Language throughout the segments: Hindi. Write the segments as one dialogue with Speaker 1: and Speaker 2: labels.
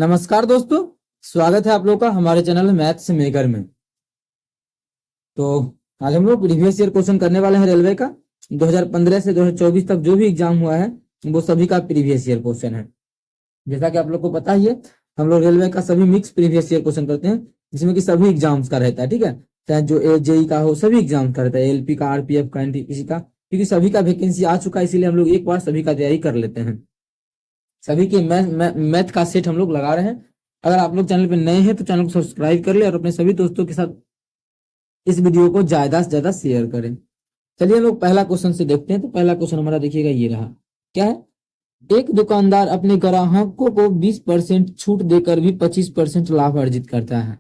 Speaker 1: नमस्कार दोस्तों, स्वागत है आप लोगों का हमारे चैनल मैथ्स मेकर में। तो आज हम लोग प्रीवियस ईयर क्वेश्चन करने वाले हैं रेलवे का। 2015 से 2024 तक जो भी एग्जाम हुआ है वो सभी का प्रीवियस ईयर क्वेश्चन है। जैसा कि आप लोग को पता ही है, हम लोग रेलवे का सभी मिक्स प्रीवियस ईयर क्वेश्चन करते हैं, जिसमें कि सभी एग्जाम्स का रहता है। ठीक है, चाहे जो जेई का हो, सभी एग्जाम का रहता है, एलपी का, आरपीएफ का, एनटीपीसी का, क्योंकि सभी का वैकेंसी आ चुका है, इसीलिए हम लोग एक बार सभी का तैयारी कर लेते हैं। सभी के मैथ का सेट हम लोग लगा रहे हैं। अगर आप लोग चैनल पे नए हैं तो चैनल को सब्सक्राइब कर ले और अपने सभी दोस्तों के साथ इस वीडियो को ज्यादा से ज्यादा शेयर करें। चलिए हम लोग पहला क्वेश्चन से देखते हैं। तो पहला क्वेश्चन हमारा देखिएगा, ये रहा। क्या है? एक दुकानदार अपने ग्राहकों को 20% छूट देकर भी 25% लाभ अर्जित करता है।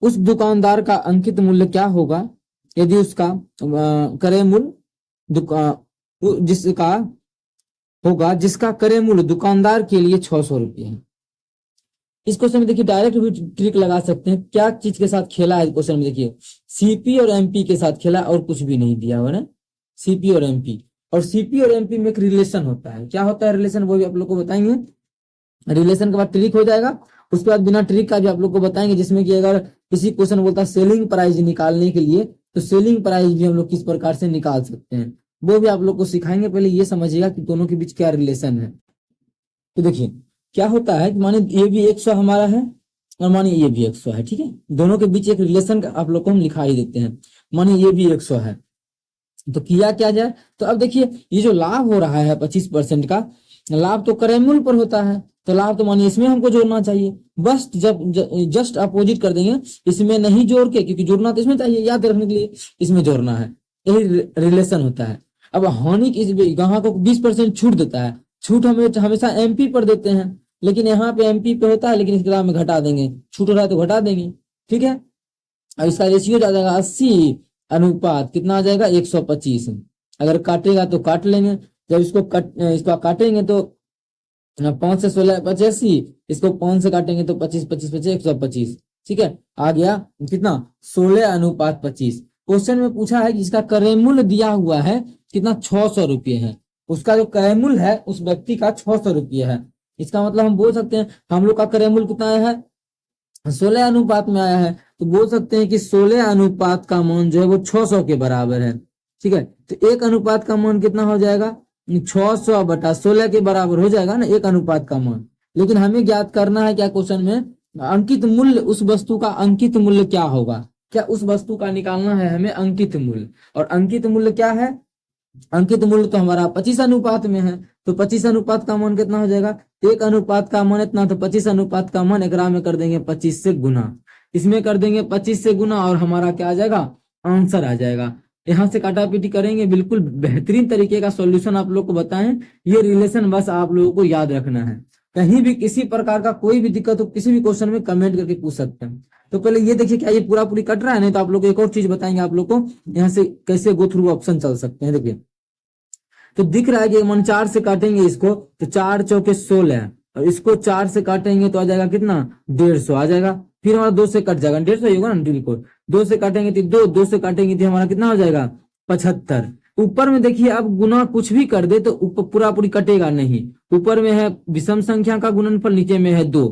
Speaker 1: उस दुकानदार का अंकित मूल्य क्या होगा यदि उसका क्रय मूल्य जिसका क्रय मूल्य दुकानदार के लिए 600 रुपये है। इस क्वेश्चन में देखिए डायरेक्ट भी ट्रिक लगा सकते हैं। क्या चीज के साथ खेला है क्वेश्चन में? देखिए सीपी और एमपी के साथ खेला और कुछ भी नहीं दिया हुआ ना। सीपी और एमपी, और सीपी और एमपी में एक रिलेशन होता है। क्या होता है रिलेशन, वो भी आप लोग को बताएंगे। रिलेशन के बाद ट्रिक हो जाएगा, उसके बाद बिना ट्रिक का भी आप लोग को बताएंगे, जिसमें कि अगर किसी क्वेश्चन बोलता है सेलिंग प्राइस निकालने के लिए, तो सेलिंग प्राइस भी हम लोग किस प्रकार से निकाल सकते हैं वो भी आप लोग को सिखाएंगे। पहले ये समझिएगा कि दोनों के बीच क्या रिलेशन है। तो देखिए क्या होता है कि माने ये भी 100 हमारा है और मानिए ये भी 100 है। ठीक है, दोनों के बीच एक रिलेशन आप लोग को हम लिखा ही देते हैं। मानिए ये भी 100 है, तो किया क्या जाए? तो अब देखिए ये जो लाभ हो रहा है 25% का लाभ, तो क्रय मूल्य पर होता है, तो लाभ तो मानिए इसमें हमको जोड़ना चाहिए। बस जस्ट अपोजिट कर देंगे, इसमें नहीं जोड़ के, क्योंकि जोड़ना तो इसमें चाहिए, याद रखने के लिए इसमें जोड़ना है। यही रिलेशन होता है। अब हानि इस ग्राहकों को 20% छूट देता है। छूट हमें हमेशा एमपी पर देते हैं, लेकिन यहाँ पे एमपी पे होता है, लेकिन इस ग्राफ में घटा देंगे। छूट हो रहा है तो घटा देंगे। ठीक है, अब इसका रेशियो आ जाएगा 80 अनुपात कितना आ जाएगा 125। अगर काटेगा तो काट लेंगे। जब इसको काटेंगे तो 5 से 16 85, इसको 5 से काटेंगे तो 25 25 25 125। ठीक है, आ गया कितना 16:25। क्वेश्चन में पूछा है कि इसका क्रय मूल्य दिया हुआ है कितना 600 रुपये है। उसका जो क्रय मूल्य है उस व्यक्ति का 600 रुपये है। इसका मतलब हम बोल सकते हैं हम लोग का क्रय मूल्य कितना आया है 16 अनुपात में आया है, तो बोल सकते हैं कि 16 अनुपात का मान जो है वो 600 के बराबर है। ठीक है, तो एक अनुपात का मान कितना हो जाएगा 600/16 के बराबर हो जाएगा ना एक अनुपात का मान। लेकिन हमें ज्ञात करना है क्या क्वेश्चन में, अंकित मूल्य, उस वस्तु का अंकित मूल्य क्या होगा। क्या उस वस्तु का निकालना है हमें अंकित मूल्य, और अंकित मूल्य क्या है? अंकित मूल्य तो हमारा 25 अनुपात में है, तो 25 अनुपात का मान कितना हो जाएगा? एक अनुपात का मान इतना, तो 25 अनुपात का मान एकरा में कर देंगे 25 से गुना, इसमें कर देंगे 25 से गुना, और हमारा क्या आ जाएगा आंसर आ जाएगा। यहाँ से काटापीटी करेंगे, बिल्कुल बेहतरीन तरीके का सॉल्यूशन आप लोग को बताएं। ये रिलेशन बस आप लोगों को याद रखना है। कहीं भी किसी प्रकार का कोई भी दिक्कत हो किसी भी क्वेश्चन में कमेंट करके पूछ सकते हैं। तो पहले ये देखिए क्या ये पूरा पूरी कट रहा है? नहीं तो आप लोग एक और चीज बताएंगे आप लोग को यहाँ से कैसे गो थ्रू ऑप्शन चल सकते हैं। देखिए तो दिख रहा है कि मन 4 से काटेंगे इसको तो 4 चौके 16, और इसको 4 से काटेंगे तो आ जाएगा कितना 150 आ जाएगा। फिर हमारा 2 से कट जाएगा, 150 ही होगा ना, बिल्कुल। 2 से काटेंगे तो 2 से काटेंगे तो हमारा कितना हो जाएगा 75। ऊपर में देखिए अब गुना कुछ भी कर दे तो ऊपर पूरा पूरी कटेगा नहीं। ऊपर में है विषम संख्या का गुणनफल, नीचे में है 2,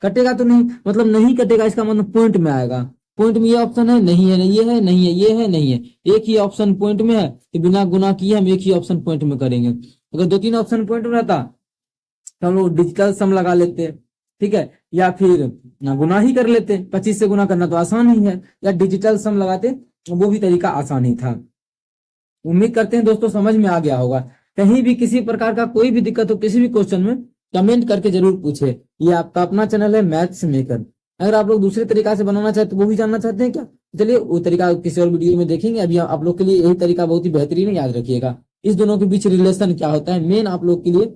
Speaker 1: कटेगा तो नहीं, मतलब नहीं कटेगा, इसका मतलब पॉइंट में आएगा। पॉइंट में ये ऑप्शन है नहीं है, नहीं ये है नहीं है, ये है नहीं है, एक ही ऑप्शन पॉइंट में है, तो बिना गुना किए हम एक ही ऑप्शन पॉइंट में करेंगे। अगर 2-3 ऑप्शन पॉइंट में रहता तो हम लोग डिजिटल सम लगा लेते। ठीक है, या फिर गुना ही कर लेते, 25 से गुना करना तो आसान ही है, या डिजिटल सम लगाते, वो भी तरीका आसान ही था। उम्मीद करते हैं दोस्तों समझ में आ गया होगा। कहीं भी किसी प्रकार का कोई भी दिक्कत हो किसी भी क्वेश्चन में कमेंट करके जरूर पूछे। ये आपका अपना चैनल है मैथ्स मेकर। अगर आप लोग दूसरे तरीका से बनाना चाहते तो वो भी जानना चाहते हैं क्या, चलिए वो तरीका किसी और वीडियो में देखेंगे। अभी आप लोग के लिए यही तरीका बहुत ही बेहतरीन है, याद रखिएगा। इस दोनों के बीच रिलेशन क्या होता है, मेन आप लोग के लिए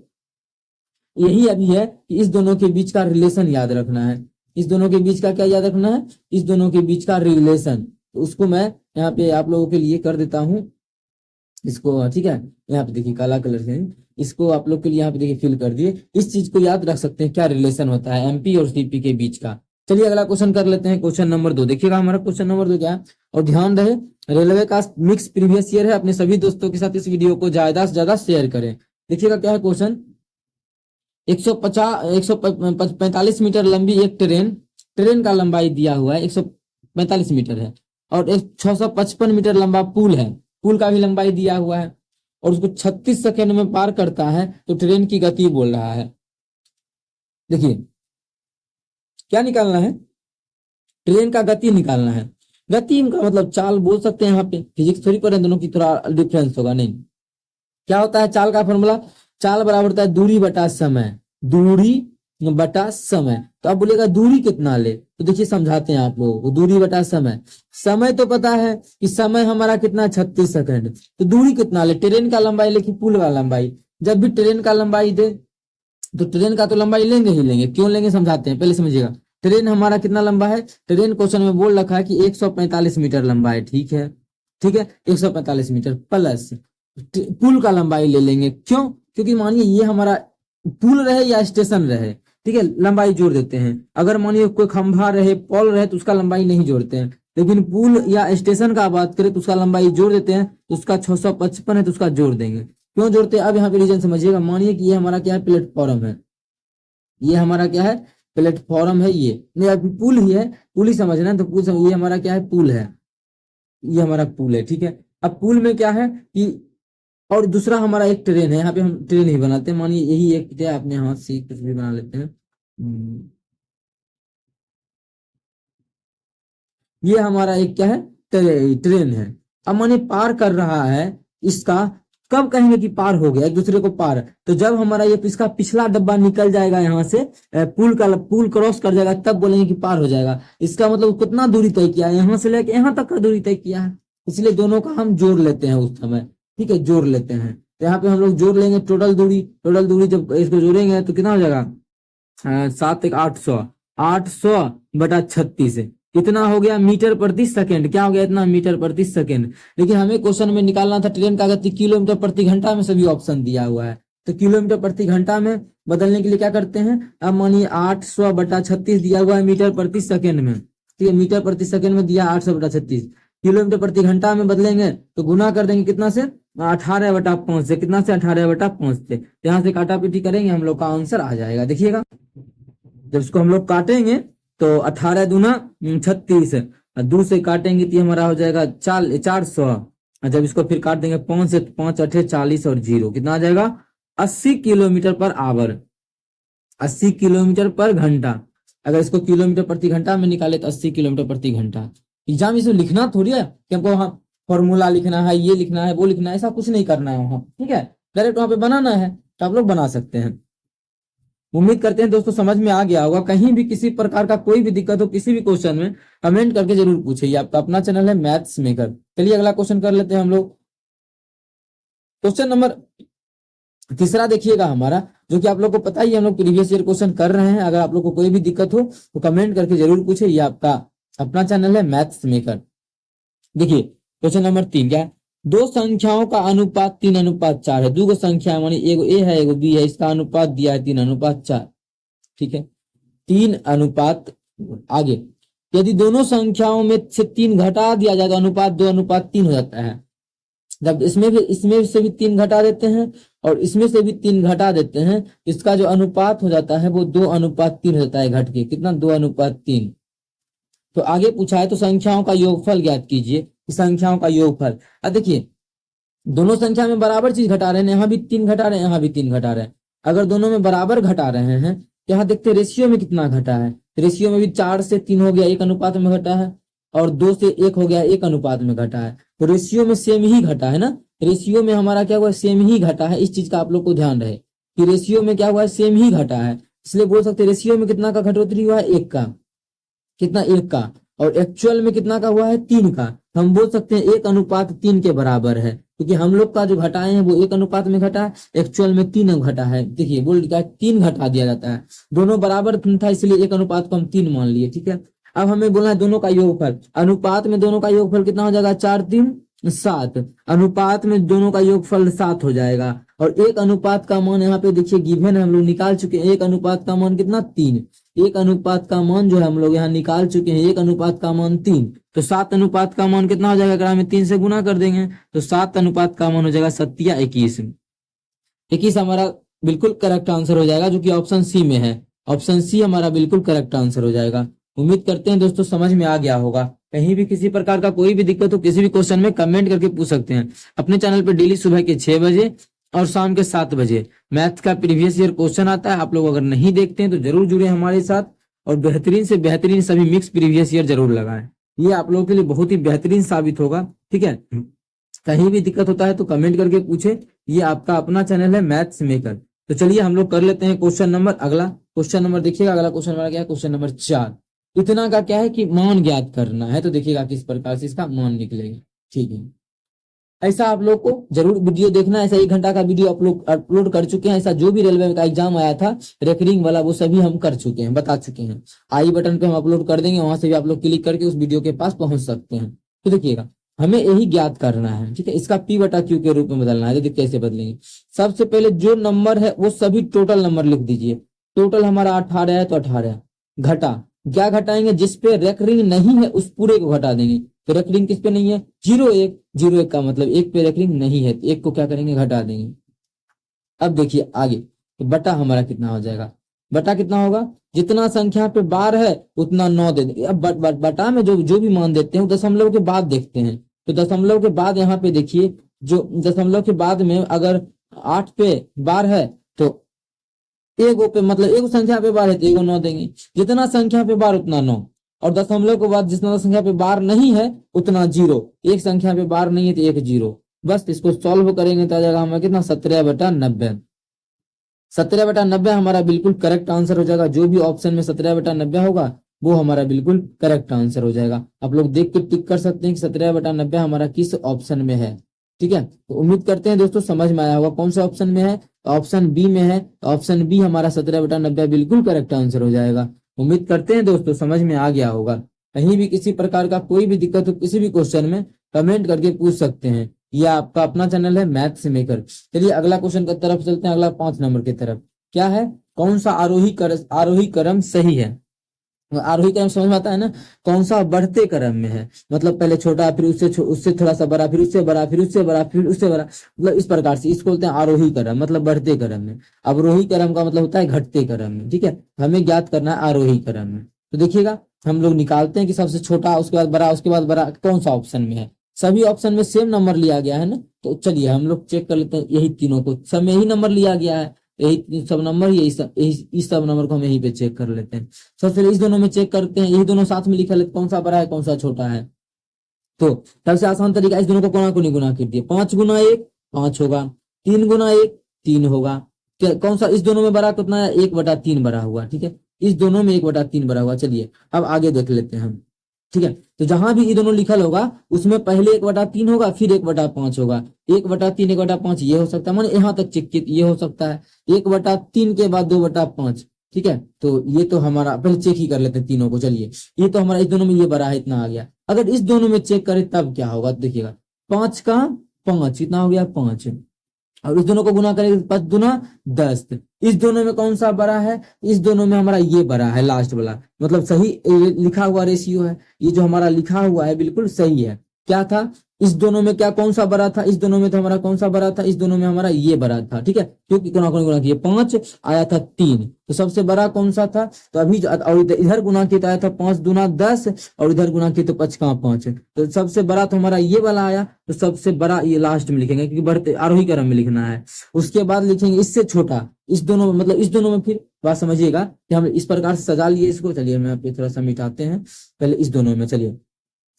Speaker 1: यही अभी है कि इस दोनों के बीच का रिलेशन याद रखना है। इस दोनों के बीच का क्या याद रखना है? इस दोनों के बीच का रिलेशन। तो उसको मैं यहाँ पे आप लोगों के लिए कर देता हूँ इसको। ठीक है, यहाँ पे देखिए काला कलर से इसको आप लोग के लिए यहाँ पे देखिए फिल कर दिए। इस चीज को याद रख सकते हैं क्या रिलेशन होता है एमपी और सीपी के बीच का। चलिए अगला क्वेश्चन कर लेते हैं, क्वेश्चन नंबर 2। देखिएगा हमारा क्वेश्चन नंबर 2 क्या है, और ध्यान रहे रेलवे का मिक्स प्रीवियस ईयर है। अपने सभी दोस्तों के साथ इस वीडियो को ज्यादा से ज्यादा शेयर करें। देखिएगा क्या है क्वेश्चन, 150 145 मीटर लंबी एक ट्रेन का लंबाई दिया हुआ है 145 मीटर है, और एक 655 मीटर लंबा पुल है, पुल का भी लंबाई दिया हुआ है, और उसको 36 सेकंड में पार करता है, तो ट्रेन की गति बोल रहा है। देखिए क्या निकालना है, ट्रेन का गति निकालना है। गति का मतलब चाल बोल सकते हैं, यहाँ पे फिजिक्स थोड़ी पर दोनों की थोड़ा डिफरेंस होगा। नहीं, क्या होता है चाल का फॉर्मूला, चाल बराबर होता है दूरी बटा समय, दूरी बटा समय। तो आप बोलिएगा दूरी कितना ले, तो देखिए समझाते हैं आप लोगों को, दूरी बटा समय। समय तो पता है कि समय हमारा कितना 36 सेकंड, तो दूरी कितना ले, ट्रेन का लंबाई ले कि पुल का लंबाई। जब भी ट्रेन का लंबाई दे तो ट्रेन का तो लंबाई लेंगे ही लेंगे, क्यों लेंगे समझाते हैं, पहले समझिएगा। ट्रेन हमारा कितना लंबा है, ट्रेन क्वेश्चन में बोल रखा है कि 145 मीटर लंबा है, ठीक है, ठीक है, 145 मीटर प्लस पुल का लंबाई ले लेंगे। क्यों, क्योंकि मानिए ये हमारा पुल रहे या स्टेशन रहे, ठीक है, लंबाई जोड़ देते हैं। अगर मानिए कोई खंभा रहे, पोल रहे, तो उसका लंबाई नहीं जोड़ते हैं, लेकिन पुल या स्टेशन का बात करें तो उसका लंबाई जोड़ देते हैं। तो उसका 655 है तो उसका जोड़ देंगे। क्यों जोड़ते हैं, अब यहाँ पे रीजन समझिएगा। मानिए कि ये हमारा क्या है, प्लेटफॉर्म है, ये हमारा क्या है, प्लेटफॉर्म है, ये नहीं पुल ही है, पुल ही समझना है, तो पुल ये हमारा क्या है, पुल है, ये हमारा पुल है, ठीक है। अब पुल में क्या है कि, और दूसरा हमारा एक ट्रेन है, यहाँ पे हम ट्रेन ही बनाते हैं, मानिए यही एक क्या है, अपने हाथ से कुछ भी बना लेते हैं। ये हमारा एक क्या है, ट्रेन है। अब मानिए पार कर रहा है, इसका कब कहेंगे कि पार हो गया एक दूसरे को पार, तो जब हमारा ये इसका पिछला डब्बा निकल जाएगा यहाँ से, पुल क्रॉस कर जाएगा, तब बोलेंगे कि पार हो जाएगा। इसका मतलब कितना दूरी तय किया है, यहाँ से लेके यहाँ तक का दूरी तय किया है, इसलिए दोनों का हम जोड़ लेते हैं उस समय, ठीक है, जोड़ लेते हैं। तो यहाँ पे हम लोग जोड़ लेंगे टोटल दूरी जब इसको जोड़ेंगे तो कितना हो जाएगा, 7 एक 800, 800 बटा 36 कितना हो गया, मीटर प्रति सेकंड। क्या हो गया, इतना मीटर प्रति सेकंड। लेकिन हमें क्वेश्चन में निकालना था ट्रेन का गति किलोमीटर प्रति घंटा में, सभी ऑप्शन दिया हुआ है, तो किलोमीटर प्रति घंटा में बदलने के लिए क्या करते हैं, अब मानिए 800 बटा 36 दिया हुआ है मीटर प्रति सेकंड में, ठीक है, मीटर प्रति सेकंड में दिया 800 बटा 36, किलोमीटर प्रति घंटा में बदलेंगे तो गुना कर देंगे कितना से, 18 बटा 5 से, कितना से 18 बटा 5 से, यहाँ से काटा पीटी करेंगे, हम लोग का आंसर आ जाएगा। देखिएगा जब इसको हम लोग काटेंगे तो 18 दूना 36, 2 से काटेंगे तो हमारा हो जाएगा 400, जब इसको फिर काट देंगे 5 से, 5 अठे 40 और 0 कितना आ जाएगा, 80 किलोमीटर पर आवर, 80 किलोमीटर पर घंटा। अगर इसको किलोमीटर प्रति घंटा में निकाले तो 80 किलोमीटर प्रति घंटा। एग्जाम इसमें लिखना थोड़ी है कि हमको वहाँ फॉर्मूला लिखना है, ये लिखना है, वो लिखना है, ऐसा कुछ नहीं करना है वहाँ, ठीक है, डायरेक्ट वहाँ पे बनाना है, तो आप लोग बना सकते हैं। उम्मीद करते हैं दोस्तों समझ में आ गया होगा। कहीं भी किसी प्रकार का कोई भी दिक्कत हो किसी भी क्वेश्चन में, कमेंट करके जरूर पूछिए। आपका अपना चैनल है मैथ्स मेकर। चलिए अगला क्वेश्चन कर लेते हैं हम लोग। क्वेश्चन नंबर तीसरा देखिएगा हमारा, जो कि आप लोग को पता ही, हम लोग प्रीवियस ईयर क्वेश्चन कर रहे हैं। अगर आप लोग को कोई भी दिक्कत हो तो कमेंट करके जरूर पूछे। ये आपका अपना चैनल है मैथ्स मेकर। देखिए क्वेश्चन नंबर 3 क्या है, दो संख्याओं का अनुपात 3:4 है। दो संख्या मानी एगो ए है एगो बी है, इसका अनुपात दिया है 3:4, ठीक है, 3 आगे यदि दोनों संख्याओं में से 3 घटा दिया जाए तो अनुपात 2:3 हो जाता है। जब इसमें से भी 3 घटा देते हैं और इसमें से भी 3 घटा देते हैं, इसका जो अनुपात हो जाता है वो 2:3 हो जाता है, घट के कितना, 2:3। तो आगे पूछा है तो संख्याओं का योगफल ज्ञात कीजिए। संख्याओं का योगफल, अब देखिए दोनों संख्या में बराबर चीज घटा रहे हैं, यहाँ भी 3 घटा रहे हैं, यहाँ भी 3 घटा रहे हैं। अगर दोनों में बराबर घटा रहे हैं तो यहाँ देखते हैं रेशियो में कितना घटा है। रेशियो में भी 4 से 3 हो गया, 1 अनुपात में घटा है, और 2 से 1 हो गया, 1 अनुपात में घटा है। तो रेशियो में सेम ही घटा है ना, रेशियो में हमारा क्या हुआ, सेम ही घटा है। इस चीज का आप लोग को ध्यान रहे कि रेशियो में क्या हुआ है, सेम ही घटा है। इसलिए बोल सकते रेशियो में कितना का घटोतरी हुआ है, 1 का, कितना, 1 का, और एक्चुअल में कितना का हुआ है, 3 का। हम बोल सकते हैं 1:3 के बराबर है, क्योंकि हम लोग का जो घटाए हैं वो 1 अनुपात में घटा है, एक्चुअल में 3 घटा है। देखिए बोल दिया 3 घटा दिया जाता है, दोनों बराबर था इसलिए 1 अनुपात को हम 3 मान लिए, ठीक है। अब हमें बोलना है दोनों का योगफल। अनुपात में दोनों का योगफल कितना हो जाएगा, 4 3 7। अनुपात में दोनों का योगफल 7 हो जाएगा। और 1 अनुपात का मान यहाँ पे देखिए गिवन है, हम लोग निकाल चुके हैं। 1 अनुपात का मान कितना, 3। 1 अनुपात का मान जो है हम लोग यहाँ निकाल चुके हैं, 1 अनुपात का मान 3। तो 7 अनुपात का मान कितना हो जाएगा, अगर हमें 3 से गुना कर देंगे तो 7 अनुपात का मान हो जाएगा 7 या 21। 21 हमारा बिल्कुल करेक्ट आंसर हो जाएगा, जो कि ऑप्शन सी में है। ऑप्शन सी हमारा बिल्कुल करेक्ट आंसर हो जाएगा। उम्मीद करते हैं दोस्तों समझ में आ गया होगा। कहीं भी किसी प्रकार का कोई भी दिक्कत हो किसी भी क्वेश्चन में कमेंट करके पूछ सकते हैं। अपने चैनल पर डेली सुबह के 6 बजे और शाम के 7 बजे मैथ्स का प्रीवियस ईयर क्वेश्चन आता है। आप लोग अगर नहीं देखते हैं तो जरूर जुड़े हमारे साथ और बेहतरीन से बेहतरीन सभी मिक्स प्रीवियस ईयर जरूर लगाएं। ये आप लोगों के लिए बहुत ही बेहतरीन साबित होगा। ठीक है, कहीं भी दिक्कत होता है तो कमेंट करके पूछे। ये आपका अपना चैनल है मैथ्स मेकर। तो चलिए हम लोग कर लेते हैं क्वेश्चन नंबर। अगला क्वेश्चन नंबर देखिएगा, अगला क्वेश्चन हमारा क्या है, क्वेश्चन नंबर 4। इतना का क्या है कि मान ज्ञात करना है। तो देखिएगा किस प्रकार से इसका मान निकलेगा। ठीक है, ऐसा आप लोग को जरूर वीडियो देखना है। ऐसा 1 घंटा का वीडियो अपलोड कर चुके हैं। ऐसा जो भी रेलवे का एग्जाम आया था रेकरिंग वाला वो सभी हम कर चुके हैं, बता चुके हैं। आई बटन पे हम अपलोड कर देंगे, वहां से भी आप लोग क्लिक करके उस वीडियो के पास पहुंच सकते हैं। तो देखिएगा हमें यही ज्ञात करना है। ठीक है, इसका पी बटा क्यू के रूप में बदलना है। तो देखिए कैसे बदलेंगे। सबसे पहले जो नंबर है वो सभी टोटल नंबर लिख दीजिए। टोटल हमारा 18 है तो 18 घटा, क्या घटाएंगे, जिसपे रेकरिंग नहीं है उस पूरे को घटा देंगे। तो रेकरिंग किस पे नहीं है, 0 1 का मतलब 1 पे रेकरिंग नहीं है, तो 1 को क्या करेंगे, घटा देंगे। अब देखिए आगे, तो बटा हमारा कितना हो जाएगा, बटा कितना होगा, जितना संख्या पे बार है उतना 9 दे देंगे। अब बटा में जो भी मान देते हैं दशमलव के बाद देखते हैं। तो दशमलव के बाद यहाँ पे देखिए, जो दशमलव के बाद में अगर 8 पे बार है तो एगो पे मतलब एगो संख्या पे बार है तो एगो 9 देंगे। जितना संख्या पे बार उतना 9, और दशमलव के बाद जितना संख्या पे बार नहीं है उतना 0। एक संख्या पे बार नहीं है तो 1 0। बस इसको सॉल्व करेंगे तो आ जाएगा हमें कितना, 17/90। 17/90 हमारा बिल्कुल करेक्ट आंसर हो जाएगा। जो भी ऑप्शन में 17/90 होगा वो हमारा बिल्कुल करेक्ट आंसर हो जाएगा। आप लोग देख के टिक कर सकते हैं कि 17/90 हमारा किस ऑप्शन में है। ठीक है, तो उम्मीद करते हैं दोस्तों समझ में आया होगा कौन सा ऑप्शन में है। ऑप्शन बी में है, ऑप्शन बी हमारा 17/90 बिल्कुल करेक्ट आंसर हो जाएगा। उम्मीद करते हैं दोस्तों समझ में आ गया होगा। कहीं भी किसी प्रकार का कोई भी दिक्कत हो किसी भी क्वेश्चन में कमेंट करके पूछ सकते हैं। यह आपका अपना चैनल है मैथ्स मेकर। चलिए अगला क्वेश्चन की तरफ चलते हैं, अगला 5 नंबर की तरफ। क्या है, कौन सा आरोही क्रम सही है। आरोही क्रम समझ में आता है ना, कौन सा बढ़ते क्रम में है, मतलब पहले छोटा फिर उससे थोड़ा सा बड़ा फिर उससे बड़ा फिर उससे बड़ा फिर उससे बड़ा, मतलब इस प्रकार से इसको बोलते हैं आरोही क्रम, मतलब बढ़ते क्रम में। अवरोही क्रम का मतलब होता है घटते क्रम में। ठीक है, हमें ज्ञात करना है आरोही क्रम में। तो देखिएगा हम लोग निकालते हैं कि सबसे छोटा उसके बाद बड़ा उसके बाद बड़ा कौन सा ऑप्शन में है। सभी ऑप्शन में सेम नंबर लिया गया है ना, तो चलिए हम लोग चेक कर लेते हैं। यही तीनों को सब में यही नंबर लिया गया है, यही सब नंबर, इस सब नंबर को हम यहीं पे चेक कर लेते हैं। सबसे पहले इस दोनों में चेक करते हैं, यही दोनों साथ में लिखा लेते कौन सा बड़ा है कौन सा छोटा है। तो सबसे आसान तरीका, इस दोनों को कोना कोनी गुना कर दिए। 5 गुना 1 5 होगा, 3 गुना 1 3 होगा। कौन सा इस दोनों में बड़ा कितना है, 1/3 बड़ा हुआ। ठीक है, इस दोनों में 1/3 बड़ा हुआ। चलिए अब आगे देख लेते हैं हम। ठीक है, तो जहां भी ये दोनों लिखल होगा उसमें पहले 1/3 होगा फिर 1/5 होगा। 1/3 1/5 ये हो सकता है, मान यहाँ तक चेक ये हो सकता है। 1/3 के बाद 2/5। ठीक है, तो ये तो हमारा पहले चेक ही कर लेते हैं तीनों को। चलिए ये तो हमारा इस दोनों में ये बड़ा है इतना आ गया। अगर इस दोनों में चेक करें तब क्या होगा, देखिएगा 5 का 5 कितना हो गया 5, और इस दोनों को गुना करेंगे 5 दूना 10। इस दोनों में कौन सा बड़ा है, इस दोनों में हमारा ये बड़ा है लास्ट वाला, मतलब सही लिखा हुआ रेशियो है। ये जो हमारा लिखा हुआ है बिल्कुल सही है। क्या था इस दोनों में, क्या कौन सा बड़ा था, इस दोनों में तो हमारा कौन सा बड़ा था, इस दोनों में हमारा ये बड़ा था। ठीक है, क्योंकि गुना किए 5 आया था 3, तो सबसे बड़ा कौन सा था। तो अभी और इधर गुना किया तो आया था 5 दूना 10, और इधर गुना किए तो 5 का 5, तो सबसे बड़ा तो हमारा ये वाला आया। तो सबसे बड़ा ये लास्ट में लिखेंगे क्योंकि बढ़ते आरोही क्रम में लिखना है। उसके बाद लिखेंगे इससे छोटा, इस दोनों में मतलब इस दोनों में। फिर बात समझिएगा कि हम इस प्रकार से सजा लिए इसको। चलिए मैं पे थोड़ा सा मिटाते हैं, पहले इस दोनों में। चलिए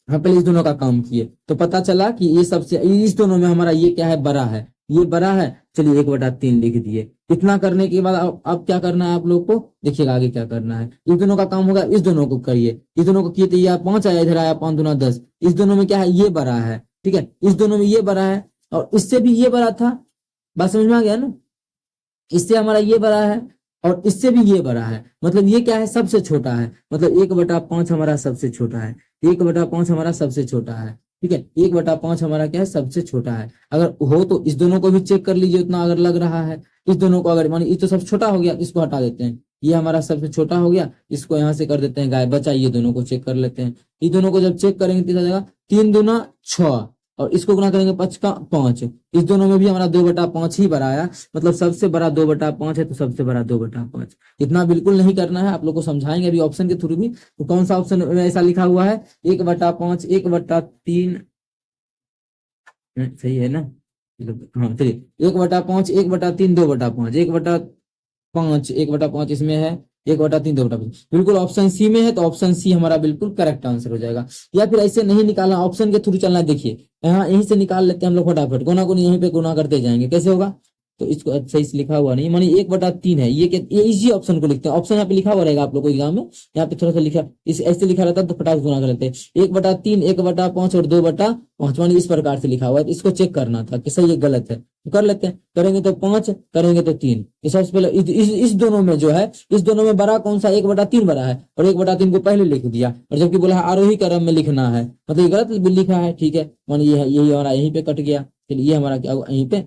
Speaker 1: हम पहले इस दोनों का काम किए तो पता चला कि ये सबसे इस दोनों में हमारा ये क्या है, बड़ा है, ये बड़ा है। चलिए 1/3 लिख दिए। इतना करने के बाद अब क्या करना है आप लोग को, देखिएगा आगे क्या करना है। इस दोनों का काम होगा, इस दोनों को करिए। इस दोनों को किए तो ये 5 आया, इधर आया 5 दूना 10। इस दोनों में क्या है, ये बड़ा है। ठीक है, इस दोनों में ये बड़ा है और इससे भी ये बड़ा था। बात समझ में आ गया ना, इससे हमारा ये बड़ा है और इससे भी ये बड़ा है, मतलब ये क्या है, सबसे छोटा है। मतलब 1/5 हमारा सबसे छोटा है। 1/5 हमारा सबसे छोटा है। ठीक है, 1/5 हमारा क्या है, सबसे छोटा है। अगर हो तो इस दोनों को भी चेक कर लीजिए उतना अगर लग रहा है। इस दोनों को अगर मानिए ये तो सबसे छोटा हो गया, इसको हटा देते हैं। ये हमारा सबसे छोटा हो गया, इसको यहाँ से कर देते हैं गायब। बचा ये दोनों को चेक कर लेते हैं। ये दोनों को जब चेक करेंगे तो 3 दूना 6, और इसको गुना करेंगे 5 का 5। इस दोनों में भी हमारा 2/5 ही बड़ा आया, मतलब सबसे बड़ा 2/5 है, तो सबसे बड़ा 2/5। इतना बिल्कुल नहीं करना है, आप लोग को समझाएंगे अभी ऑप्शन के थ्रू भी। तो कौन सा ऑप्शन में ऐसा लिखा हुआ है? 1/5, 1/3, सही है ना? हाँ चलिए, 1/5, 1/3, 2/5, 1/5, 1/5 इसमें है, 1/3, 2/5 बिल्कुल ऑप्शन सी में है, तो ऑप्शन सी हमारा बिल्कुल करेक्ट आंसर हो जाएगा। या फिर ऐसे नहीं निकालना, ऑप्शन के थ्रू चलना है। देखिए यहाँ यहीं से निकाल लेते हैं हम लोग फटाफट, गुना को यहीं पे गुना करते जाएंगे, कैसे होगा? तो इसको सही से लिखा हुआ नहीं, मानी 1/3 है, ये इसी ऑप्शन को लिखते हैं। ऑप्शन यहाँ पे लिखा हुआ रहेगा आप लोग को एग्जाम में, यहाँ पे थोड़ा सा लिखा, इस ऐसे लिखा रहता है तो फटाफट गुना कर लेते हैं। 1/3, 1/5 और 2/5, मानी इस प्रकार से लिखा हुआ है, तो इसको चेक करना था कि सही है गलत है, तो कर लेते हैं। करेंगे तो 5, करेंगे तो 3। सबसे पहले इस दोनों में जो है, इस दोनों में बड़ा कौन सा? 1/3 बड़ा है, और 1/3 को पहले लिख दिया, और जबकि बोला है आरोही क्रम में लिखना है, मतलब ये गलत लिखा है। ठीक है, मान ये है, यही हमारा यहीं पे कट गया, चलिए ये हमारा क्या यहीं पे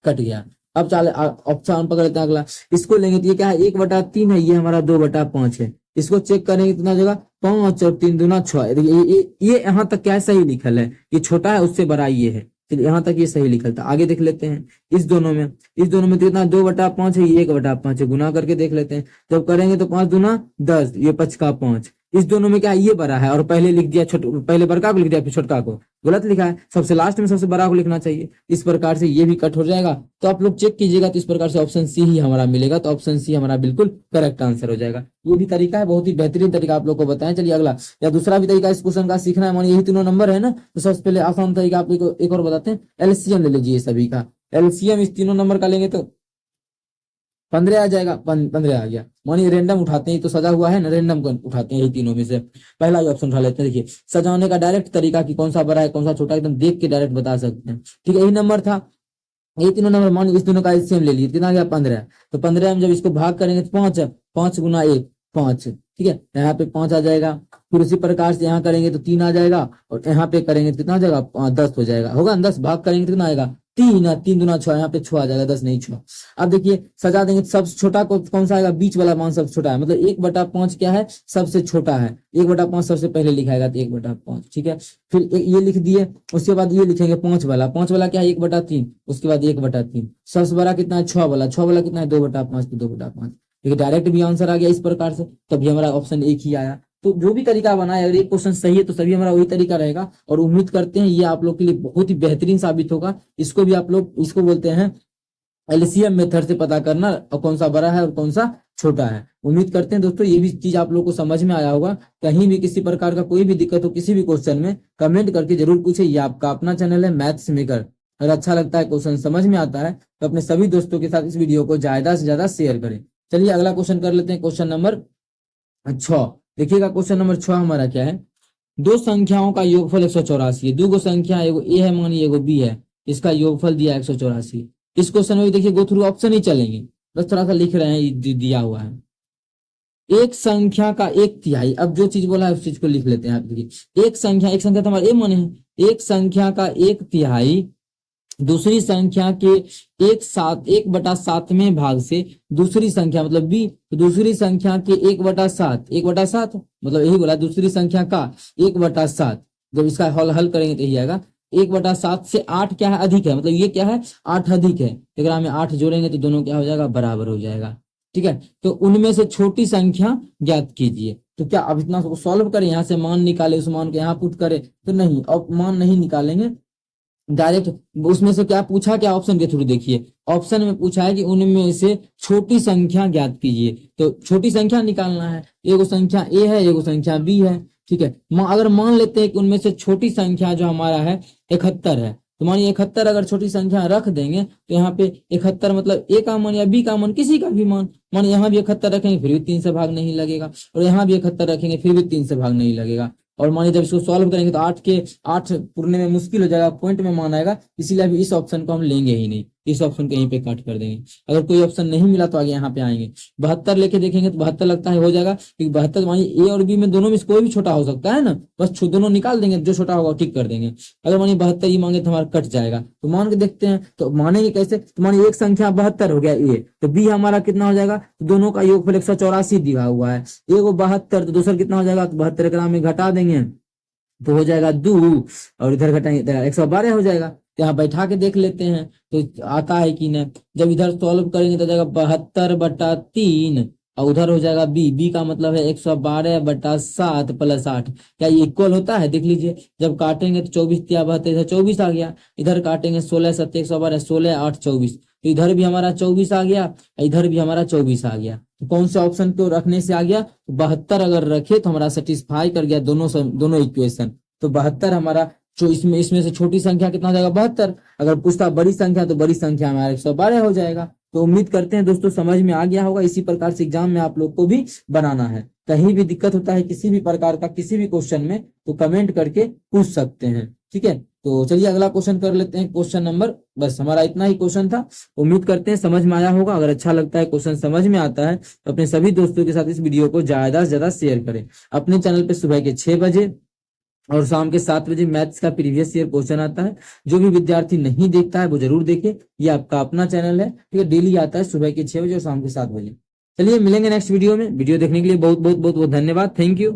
Speaker 1: कट गया। अब चले ऑप्शन पकड़ लेते हैं अगला, इसको लेंगे तो ये क्या है? 1/3 है, ये हमारा 2/5 है। इसको चेक करेंगे कितना जगह? 5 और 3 दूना 6। देखिए ये यहाँ तक क्या सही लिखल है, ये छोटा है उससे बड़ा ये है, चलिए यहाँ तक ये सही लिखल था। आगे देख लेते हैं इस दोनों में, तो कितना? 2/5 है, ये 1/5 है, गुना करके देख लेते हैं। जब करेंगे तो 5 दूना 10, ये 5 का 5। इस दोनों में क्या? ये बड़ा है, और पहले लिख दिया पहले बड़का को लिख दिया, फिर छोटका को, गलत लिखा है। सबसे लास्ट में सबसे बड़ा को लिखना चाहिए। इस प्रकार से ये भी कट हो जाएगा। तो आप लोग चेक कीजिएगा, तो इस प्रकार से ऑप्शन सी ही हमारा मिलेगा, तो ऑप्शन सी हमारा बिल्कुल करेक्ट आंसर हो जाएगा। ये भी तरीका है, बहुत ही बेहतरीन तरीका आप लोग को बताएं। चलिए अगला, या दूसरा भी तरीका इस क्वेश्चन का सीखना है, मानिए यही तीनों नंबर है ना, तो सबसे पहले आसान तरीका आप लोग को एक और बताते हैं। एलसीएम ले लीजिए सभी का, एलसीएम इस तीनों नंबर का लेंगे तो 15 आ जाएगा। 15 आ गया। मानिए रेंडम उठाते हैं, तो सजा हुआ है ना, रेंडम को उठाते हैं, यही तीनों में से पहला ही ऑप्शन उठा लेते हैं। देखिए सजाने का डायरेक्ट तरीका कि कौन सा बड़ा है कौन सा छोटा, एकदम देख के डायरेक्ट बता सकते हैं। ठीक है, यही नंबर था, ये तीनों नंबर मान इस दोनों का एलसीएम ले लीजिए, कितना आ गया? 15। तो 15 में जब इसको भाग करेंगे तो 5, 5 गुना 1 5। ठीक है, यहाँ पे 5 आ जाएगा। फिर उसी प्रकार से यहाँ करेंगे तो 3 आ जाएगा, और यहाँ पे करेंगे तो कितना आ जाएगा? 10 हो जाएगा, होगा 10। भाग करेंगे तो कितना आएगा? 3, 3 दूना 6, यहाँ पे 6 आ जाएगा, 10 नहीं 6। अब देखिए सजा देंगे तो सबसे छोटा कौन सा आएगा? बीच वाला मान सबसे छोटा है, मतलब 1/5 क्या है? सबसे छोटा है। 1/5 सबसे पहले लिखाएगा, तो 1/5। ठीक है, फिर ये लिख दिए, उसके बाद ये लिखेंगे 5 वाला। 5 वाला क्या है? 1/3। उसके बाद 1/3। सबसे बड़ा कितना है? 6 वाला। 6 वाला कितना है? 2/5, तो 2/5। देखिए डायरेक्ट भी आंसर आ गया इस प्रकार से, तभी हमारा ऑप्शन एक ही आया। तो जो भी तरीका बनाए, अगर एक क्वेश्चन सही है तो सभी हमारा वही तरीका रहेगा, और उम्मीद करते हैं ये आप लोग के लिए बहुत ही बेहतरीन साबित होगा। इसको भी आप लोग इसको बोलते हैं एलसीएम मेथड से पता करना, और कौन सा बड़ा है और कौन सा छोटा है। उम्मीद करते हैं दोस्तों ये भी चीज आप लोग को समझ में आया होगा। कहीं भी किसी प्रकार का कोई भी दिक्कत हो किसी भी क्वेश्चन में, कमेंट करके जरूर पूछे। ये आपका अपना चैनल है मैथ्स मेकर। अगर अच्छा लगता है, क्वेश्चन समझ में आता है, तो अपने सभी दोस्तों के साथ इस वीडियो को ज्यादा से ज्यादा शेयर करें। चलिए अगला क्वेश्चन कर लेते हैं, क्वेश्चन नंबर 6। देखिएगा क्वेश्चन नंबर 6 हमारा क्या है? दो संख्याओं का योगफल 184 है। दो संख्या, एगो ए है मानिए, एगो बी है, इसका योगफल दिया 184। इस क्वेश्चन में भी देखिए गो थ्रू ऑप्शन ही चलेंगे, बस थोड़ा सा लिख रहे हैं, दिया हुआ है। एक संख्या का 1/3, अब जो चीज बोला है उस चीज को लिख लेते हैं। आप देखिए एक संख्या तो हमारा ए माने है, एक संख्या का 1/3 दूसरी संख्या के 1/7वें भाग से दूसरी संख्या मतलब बी, तो दूसरी संख्या के 1/7 मतलब यही बोला, दूसरी संख्या का 1/7। जब इसका हल करेंगे तो यही आएगा। 1/7 से 8 क्या है? अधिक है, मतलब ये क्या है? 8 अधिक है। अगर हमें 8 जोड़ेंगे तो दोनों क्या हो जाएगा? बराबर हो जाएगा। ठीक है, तो उनमें से छोटी संख्या ज्ञात कीजिए। तो क्या अब इतना सॉल्व करें, यहाँ से मान निकाले, उस मान को यहाँ पुट करें? तो नहीं, अब मान नहीं निकालेंगे, डायरेक्ट उसमें से क्या पूछा, क्या ऑप्शन के थ्रू देखिए। ऑप्शन में पूछा है कि उनमें से छोटी संख्या ज्ञात कीजिए, तो छोटी संख्या निकालना है। एगो संख्या ए है, एगो संख्या बी है। ठीक है, अगर मान लेते हैं कि उनमें से छोटी संख्या जो हमारा है 71 है, तो मानिए 71 अगर छोटी संख्या रख देंगे तो यहाँ पे 71 मतलब ए का मान या बी का मान, किसी का भी मान, मानिए यहाँ भी 71 रखेंगे फिर भी 3 से भाग नहीं लगेगा, और यहाँ भी 71 रखेंगे फिर भी 3 से भाग नहीं लगेगा। और मानिए जब इसको सॉल्व करेंगे तो 8 के 8 पूरने में मुश्किल हो जाएगा, पॉइंट में मान आएगा, इसीलिए अभी इस ऑप्शन को हम लेंगे ही नहीं, इस ऑप्शन को यहीं पे कट कर देंगे। अगर कोई ऑप्शन नहीं मिला तो आगे यहाँ पे आएंगे, 72 लेके देखेंगे तो 72 लगता है हो जाएगा, क्योंकि 72 मानिए ए और बी में दोनों में कोई भी छोटा हो सकता है ना, बस दोनों निकाल देंगे, जो छोटा होगा ठीक कर देंगे। अगर मानिए 72 ही मांगे तो हमारा कट जाएगा, तो मान के देखते हैं, तो मानेंगे कैसे? तो मानिए एक संख्या 72 हो गया ए, तो बी हमारा कितना हो जाएगा? तो दोनों का योगफल 184 दिया हुआ है, एगो 72 तो दूसरा कितना हो जाएगा? तो 72 ग्राम में घटा देंगे तो हो जाएगा 2 और इधर घटाएंगे तो 112 हो जाएगा। तो यहाँ बैठा के देख लेते हैं तो आता है कि नहीं। जब इधर सॉल्व करेंगे तो जाएगा 72/3 और उधर हो जाएगा बी का मतलब है 112/7 + 8। क्या ये इक्वल होता है? देख लीजिए, जब काटेंगे तो 24 तिया 72 24 आ गया। इधर काटेंगे 16 7 112 16 8 24, तो इधर भी हमारा 24 आ गया, इधर भी हमारा 24 आ गया। तो कौन से ऑप्शन को रखने से आ गया? 72 अगर रखे तो हमारा सेटिस्फाई कर गया दोनों इक्वेशन। तो 72 हमारा जो इसमें से छोटी संख्या कितना हो जाएगा? 72। अगर पूछता बड़ी संख्या तो बड़ी संख्या हमारा 112 हो जाएगा। तो उम्मीद करते हैं दोस्तों समझ में आ गया होगा। इसी प्रकार से एग्जाम में आप लोग को भी बनाना है। कहीं भी दिक्कत होता है किसी भी प्रकार का किसी भी क्वेश्चन में तो कमेंट करके पूछ सकते हैं, ठीक है। तो चलिए अगला क्वेश्चन कर लेते हैं, क्वेश्चन नंबर, बस हमारा इतना ही क्वेश्चन था। उम्मीद करते हैं समझ में आया होगा। अगर अच्छा लगता है, क्वेश्चन समझ में आता है तो अपने सभी दोस्तों के साथ इस वीडियो को ज्यादा से ज्यादा शेयर करें। अपने चैनल पे सुबह के 6 बजे और शाम के 7 बजे मैथ्स का प्रीवियस ईयर क्वेश्चन आता है। जो भी विद्यार्थी नहीं देखता है वो जरूर देखे। ये आपका अपना चैनल है, ठीक है। डेली आता है सुबह के 6 बजे और शाम के 7 बजे। चलिए मिलेंगे नेक्स्ट वीडियो में। वीडियो देखने के लिए बहुत बहुत बहुत बहुत धन्यवाद। Thank you.